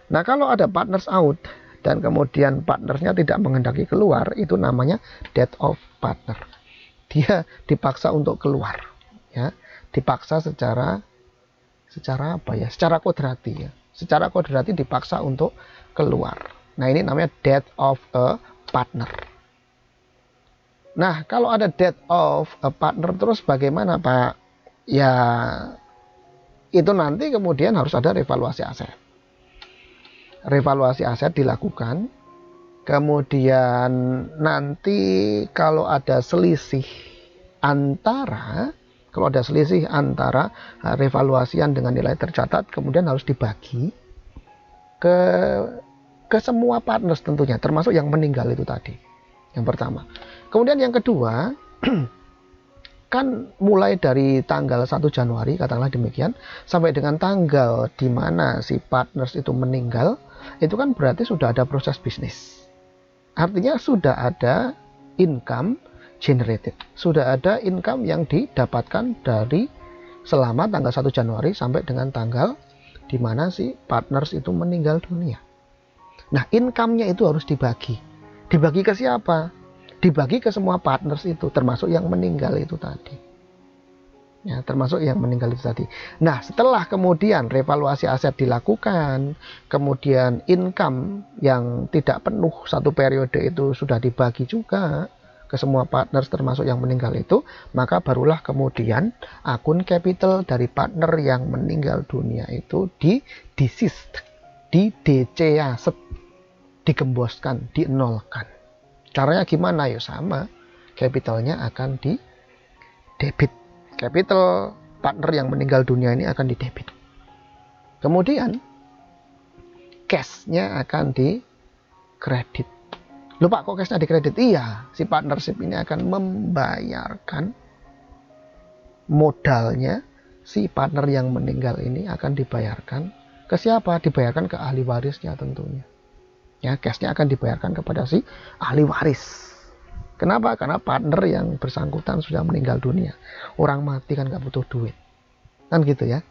Nah, kalau ada partners out dan kemudian partnersnya tidak menghendaki keluar, itu namanya death of partner. Dia dipaksa untuk keluar, ya, dipaksa secara apa ya? Secara kodrati, ya. Secara kodrati dipaksa untuk keluar. Nah, ini namanya death of a partner. Nah, kalau ada death of a partner terus bagaimana, Pak? Ya, itu nanti kemudian harus ada revaluasi aset. Revaluasi aset dilakukan, kemudian nanti kalau ada selisih antara revaluasian dengan nilai tercatat, kemudian harus dibagi ke semua partners tentunya, termasuk yang meninggal itu tadi. Yang pertama. Kemudian yang kedua, kan mulai dari tanggal 1 Januari, katakanlah demikian, sampai dengan tanggal di mana si partners itu meninggal, itu kan berarti sudah ada proses bisnis. Artinya sudah ada income generated. Sudah ada income yang didapatkan dari selama tanggal 1 Januari sampai dengan tanggal di mana si partners itu meninggal dunia. Nah, income-nya itu harus dibagi. Dibagi ke siapa? Dibagi ke semua partners itu, termasuk yang meninggal itu tadi. Ya, termasuk yang meninggal itu tadi. Nah, setelah kemudian revaluasi aset dilakukan, kemudian income yang tidak penuh satu periode itu sudah dibagi juga ke semua partners termasuk yang meninggal itu, maka barulah kemudian akun capital dari partner yang meninggal dunia itu di-desist, di-DC aset, digemboskan, dinolkan. Caranya gimana? Ya sama, capitalnya akan di debit. Capital partner yang meninggal dunia ini akan di debit. Kemudian cash-nya akan di kredit. Lupa kok cashnya di kredit? Iya, si partnership ini akan membayarkan modalnya si partner yang meninggal ini akan dibayarkan ke siapa? Dibayarkan ke ahli warisnya tentunya. Ya, cashnya akan dibayarkan kepada si ahli waris. Kenapa? Karena partner yang bersangkutan sudah meninggal dunia. Orang mati kan nggak butuh duit, kan gitu ya.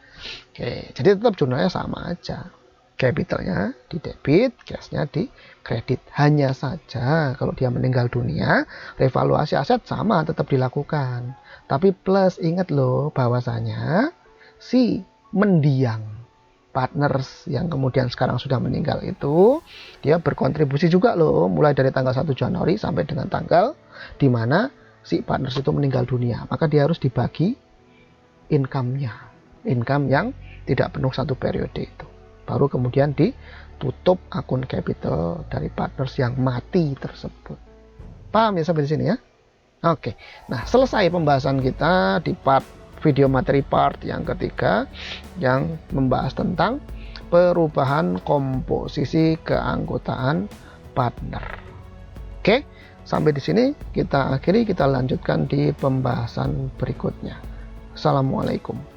Oke, jadi tetap jurnalnya sama aja. Capitalnya di debit, cashnya di kredit. Hanya saja kalau dia meninggal dunia, revaluasi aset sama tetap dilakukan. Tapi plus ingat loh bahwasanya si mendiang partners yang kemudian sekarang sudah meninggal itu, dia berkontribusi juga loh, mulai dari tanggal 1 Januari sampai dengan tanggal di mana si partners itu meninggal dunia. Maka dia harus dibagi income-nya, income yang tidak penuh satu periode itu. Baru kemudian ditutup akun capital dari partners yang mati tersebut. Paham ya sampai di sini ya? Oke, nah selesai pembahasan kita di video materi part yang ketiga yang membahas tentang perubahan komposisi keanggotaan partner. Oke, sampai di sini kita akhiri, kita lanjutkan di pembahasan berikutnya. Assalamualaikum.